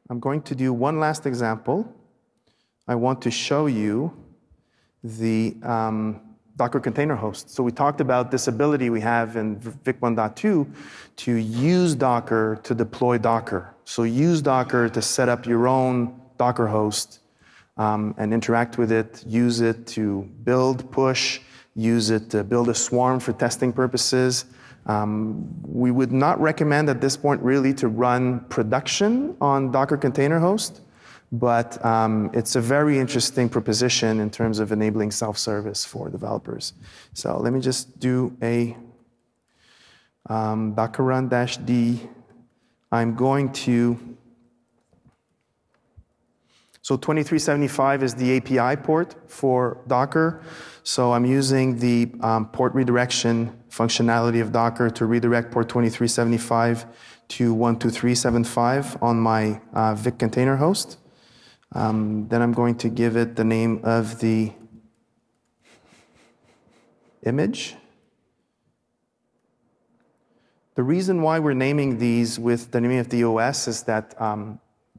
I'm going to do one last example. I want to show you the Docker container host. So we talked about this ability we have in VIC 1.2 to use Docker to deploy Docker. So use Docker to set up your own Docker host and interact with it, use it to build, push, use it to build a swarm for testing purposes. We would not recommend at this point really to run production on Docker container host, but it's a very interesting proposition in terms of enabling self-service for developers. So let me just do a Docker run -d. I'm going to, so 2375 is the API port for Docker. So I'm using the port redirection functionality of Docker to redirect port 2375 to 12375 on my VIC container host. Then I'm going to give it the name of the image. The reason why we're naming these with the name of the OS is that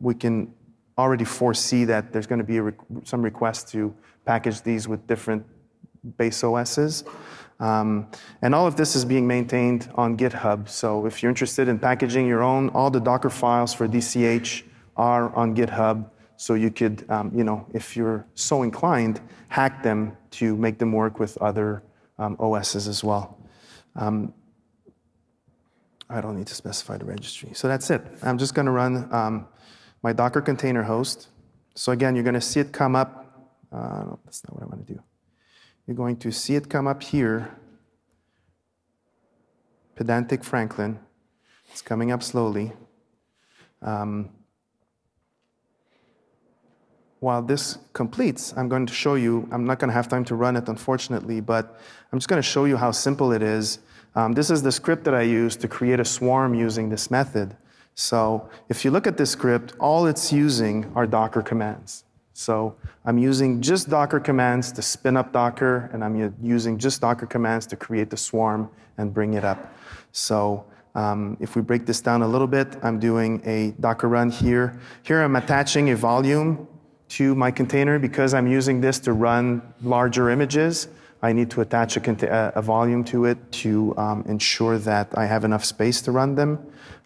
we can already foresee that there's going to be some requests to package these with different base OSs. And all of this is being maintained on GitHub. So if you're interested in packaging your own, all the Docker files for DCH are on GitHub. So you could, if you're so inclined, hack them to make them work with other OSs as well. I don't need to specify the registry. So that's it. I'm just going to run my Docker container host. So again, you're going to see it come up. No, that's not what I want to do. You're going to see it come up here. Pedantic Franklin. It's coming up slowly. While this completes, I'm going to show you, I'm not going to have time to run it, unfortunately, but I'm just going to show you how simple it is. This is the script that I use to create a swarm using this method. So if you look at this script, all it's using are Docker commands. So I'm using just Docker commands to spin up Docker, and I'm using just Docker commands to create the swarm and bring it up. So if we break this down a little bit, I'm doing a Docker run here. Here I'm attaching a volume to my container because I'm using this to run larger images. I need to attach a volume to it to ensure that I have enough space to run them.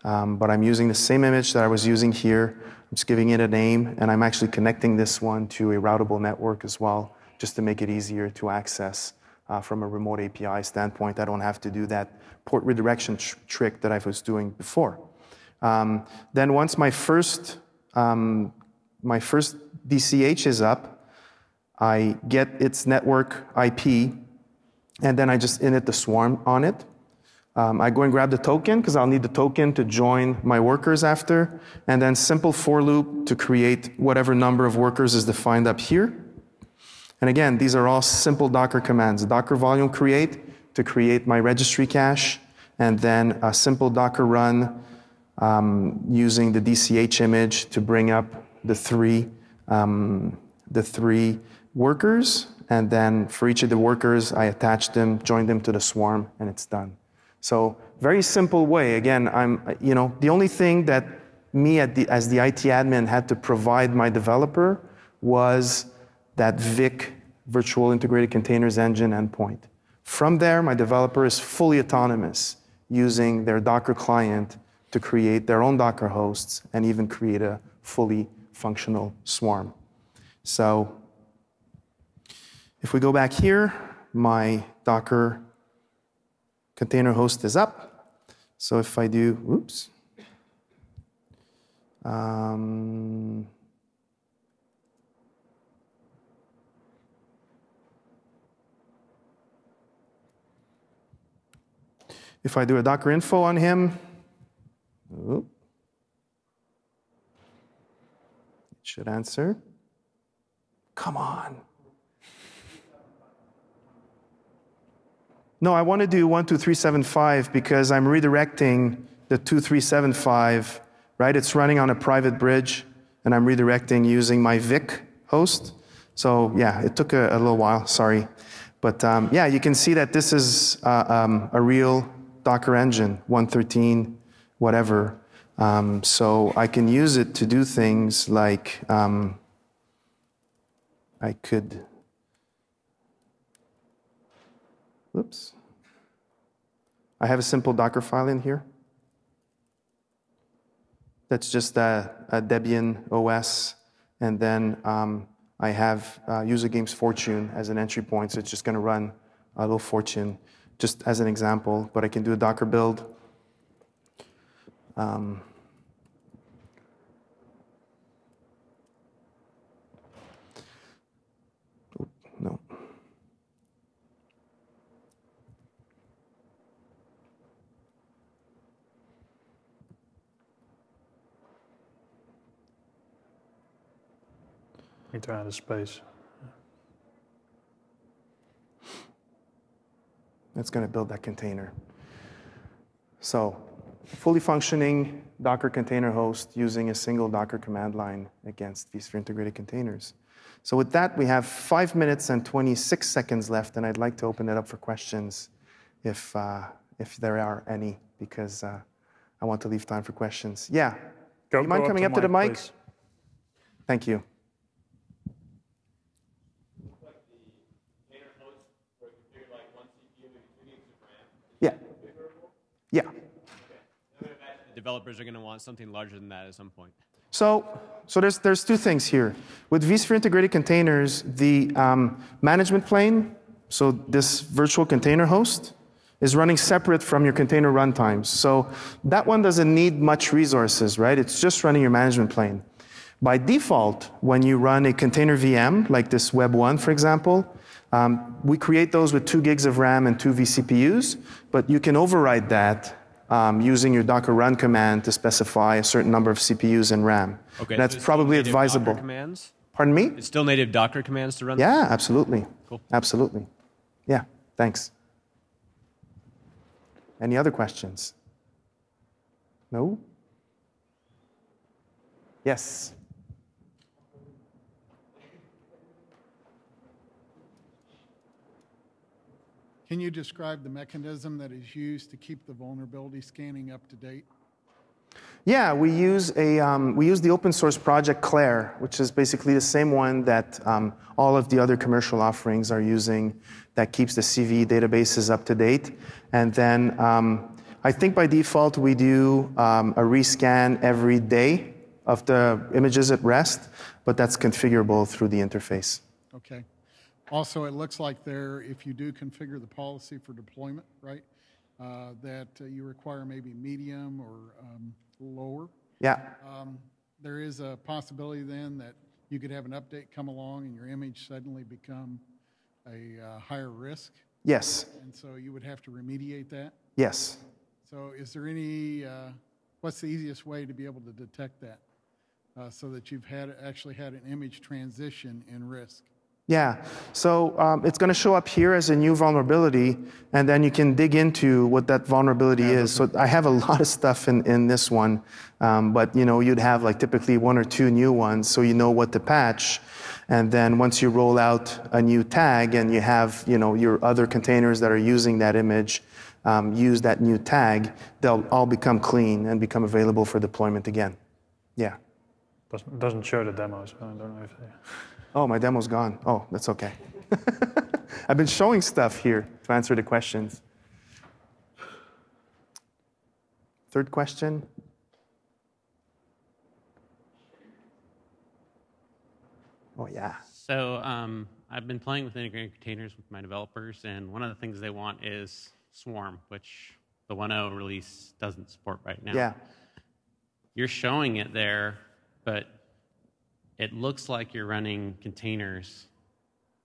But I'm using the same image that I was using here. I'm just giving it a name, and I'm actually connecting this one to a routable network as well, just to make it easier to access from a remote API standpoint. I don't have to do that port redirection trick that I was doing before. Then once my first DCH is up, I get its network IP, and then I just init the swarm on it. I go and grab the token, because I'll need the token to join my workers after, and then simple for loop to create whatever number of workers is defined up here. And again, these are all simple Docker commands. Docker volume create to create my registry cache, and then a simple Docker run using the DCH image to bring up the three workers, and then for each of the workers, I attach them, join them to the swarm, and it's done. So very simple way. Again, the only thing that me as the IT admin had to provide my developer was that VIC, Virtual Integrated Containers Engine endpoint. From there, my developer is fully autonomous, using their Docker client to create their own Docker hosts and even create a fully functional swarm. So if we go back here, my Docker container host is up. So if I do, oops. If I do a Docker info on him, it should answer. Come on. No, I want to do 12375 because I'm redirecting the 2375, right? It's running on a private bridge, and I'm redirecting using my VIC host. So yeah, it took a little while, sorry. But yeah, you can see that this is a real Docker engine, 113, whatever. So I can use it to do things like I could, whoops. I have a simple Docker file in here. That's just a Debian OS. And then I have user games Fortune as an entry point. So it's just going to run a little Fortune just as an example, but I can do a Docker build. No. Need to add a space. It's going to build that container. So, fully functioning Docker container host using a single Docker command line against vSphere integrated containers. So with that, we have 5 minutes and 26 seconds left, and I'd like to open it up for questions if there are any, because I want to leave time for questions. Yeah. Do you mind coming up to the mic? Please. Thank you. Yeah. Yeah. Developers are going to want something larger than that at some point. So there's two things here. With vSphere integrated containers, the management plane, so this virtual container host, is running separate from your container runtimes. So that one doesn't need much resources, right? It's just running your management plane. By default, when you run a container VM, like this Web1, for example, we create those with 2 gigs of RAM and 2 vCPUs, but you can override that using your Docker run command to specify a certain number of CPUs and RAM. Okay, that's so probably advisable. Docker commands? Pardon me? It's still native Docker commands to run? Yeah, absolutely. Cool. Absolutely. Yeah, thanks. Any other questions? No? Yes. Can you describe the mechanism that is used to keep the vulnerability scanning up to date? Yeah, we use the open source project Claire, which is basically the same one that all of the other commercial offerings are using, that keeps the CV databases up to date. And then I think by default we do a rescan every day of the images at rest, but that's configurable through the interface. Okay. Also, it looks like there, if you do configure the policy for deployment, right, that you require maybe medium or lower. Yeah. There is a possibility then that you could have an update come along and your image suddenly become a higher risk. Yes. And so you would have to remediate that. Yes. So is there any, what's the easiest way to be able to detect that so that you've actually had an image transition in risk? Yeah, so it's going to show up here as a new vulnerability, and then you can dig into what that vulnerability is. So I have a lot of stuff in this one, but you'd have like typically 1 or 2 new ones, so you know what to patch. And then once you roll out a new tag and you have your other containers that are using that image use that new tag, they'll all become clean and become available for deployment again. Yeah. Doesn't show the demo, so I don't know if they... Oh, my demo's gone. Oh, that's okay. I've been showing stuff here to answer the questions. Third question. Oh, yeah. So I've been playing with integrated containers with my developers, and one of the things they want is Swarm, which the 1.0 release doesn't support right now. Yeah. You're showing it there, but it looks like you're running containers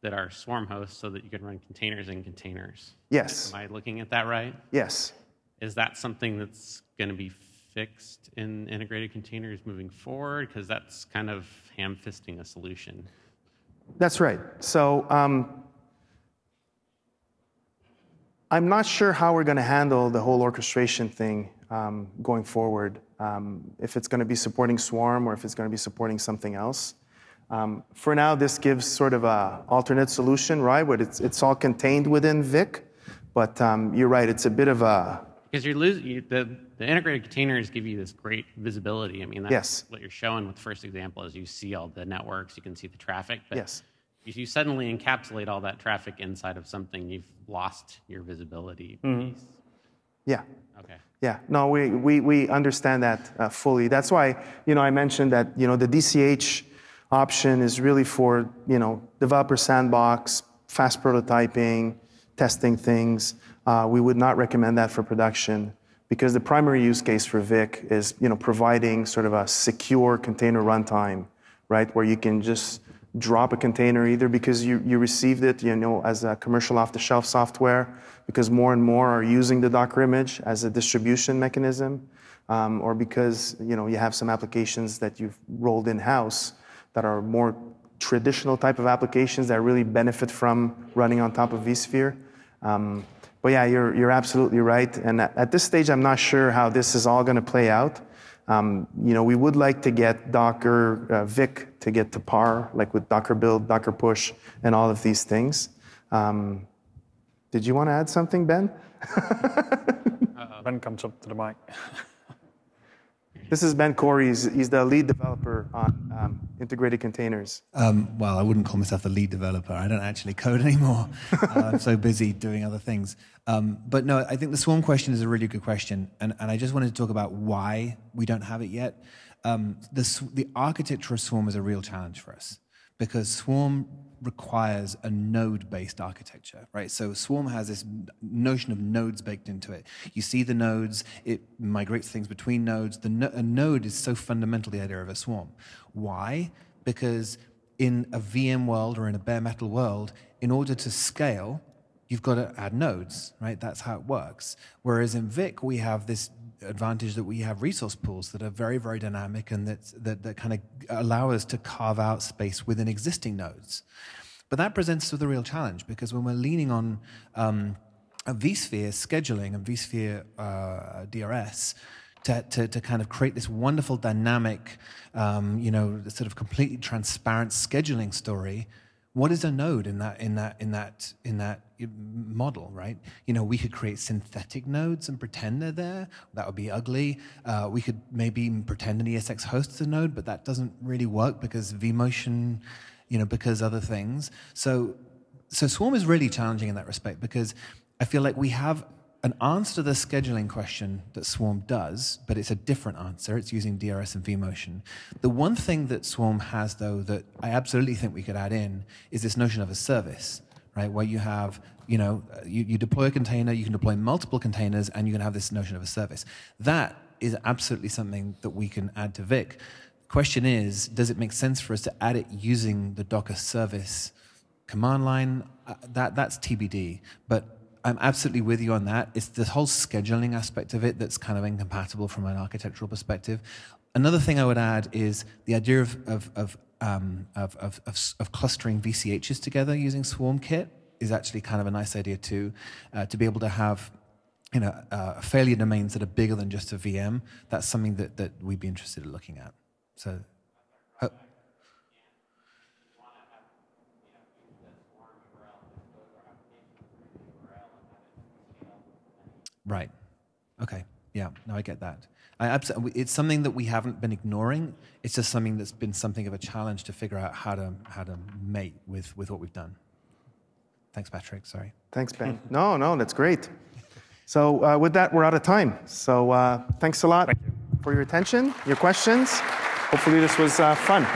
that are Swarm hosts so that you can run containers in containers. Yes. Am I looking at that right? Yes. Is that something that's going to be fixed in integrated containers moving forward? Because that's kind of ham-fisting a solution. That's right. So I'm not sure how we're going to handle the whole orchestration thing going forward. If it's going to be supporting Swarm or if it's going to be supporting something else. For now, this gives sort of an alternate solution, right? Where it's all contained within VIC, but you're right, it's a bit of a... Because the integrated containers give you this great visibility. I mean, that's what you're showing with the first example is you see all the networks, you can see the traffic, but if you suddenly encapsulate all that traffic inside of something, you've lost your visibility piece. Yeah. Okay. Yeah, no, we understand that fully. That's why, I mentioned that, the DCH option is really for, developer sandbox, fast prototyping, testing things. We would not recommend that for production because the primary use case for Vic is providing sort of a secure container runtime, right, where you can just drop a container either because you received it as a commercial off-the-shelf software, because more and more are using the Docker image as a distribution mechanism, or because you have some applications that you've rolled in-house that are more traditional type of applications that really benefit from running on top of vSphere. But yeah, you're absolutely right. And at this stage, I'm not sure how this is all going to play out. We would like to get Docker Vic to get to par, like with Docker build, Docker push, and all of these things. Did you want to add something, Ben? Ben comes up to the mic. This is Ben Corey. He's the lead developer on integrated containers. Well, I wouldn't call myself the lead developer. I don't actually code anymore. I'm so busy doing other things. But no, I think the Swarm question is a really good question. And I just wanted to talk about why we don't have it yet. The architecture of Swarm is a real challenge for us because Swarm requires a node-based architecture, right? So Swarm has this notion of nodes baked into it. You see the nodes, it migrates things between nodes. A node is so fundamental to the idea of a swarm. Why? Because in a VM world or in a bare metal world, in order to scale, you've got to add nodes, right? That's how it works. Whereas in Vic, we have this advantage that we have resource pools that are very, very dynamic and that kind of allow us to carve out space within existing nodes. But that presents us with a real challenge because when we're leaning on a vSphere scheduling and vSphere DRS to kind of create this wonderful dynamic, sort of completely transparent scheduling story, what is a node in that model, right? We could create synthetic nodes and pretend they're there. That would be ugly. We could maybe pretend an ESX hosts a node, but that doesn't really work because vMotion, because other things. So Swarm is really challenging in that respect because I feel like we have an answer to the scheduling question that Swarm does, but it's a different answer. It's using DRS and vMotion. The one thing that Swarm has, though, that I absolutely think we could add in is this notion of a service, right? Where you have, you deploy a container, you can deploy multiple containers, and you can have this notion of a service. That is absolutely something that we can add to Vic. The question is, does it make sense for us to add it using the Docker service command line? That's TBD, but I'm absolutely with you on that. It's the whole scheduling aspect of it that's kind of incompatible from an architectural perspective. Another thing I would add is the idea of clustering VCHs together using SwarmKit is actually kind of a nice idea too, to be able to have failure domains that are bigger than just a VM. That's something that we'd be interested in looking at. So. Right. Okay. Yeah. No, I get that. It's something that we haven't been ignoring. It's just something that's been something of a challenge to figure out how to mate with what we've done. Thanks, Patrick. Sorry. Thanks, Ben. No, that's great. So with that, we're out of time. So thanks a lot for your attention, your questions. Hopefully this was fun.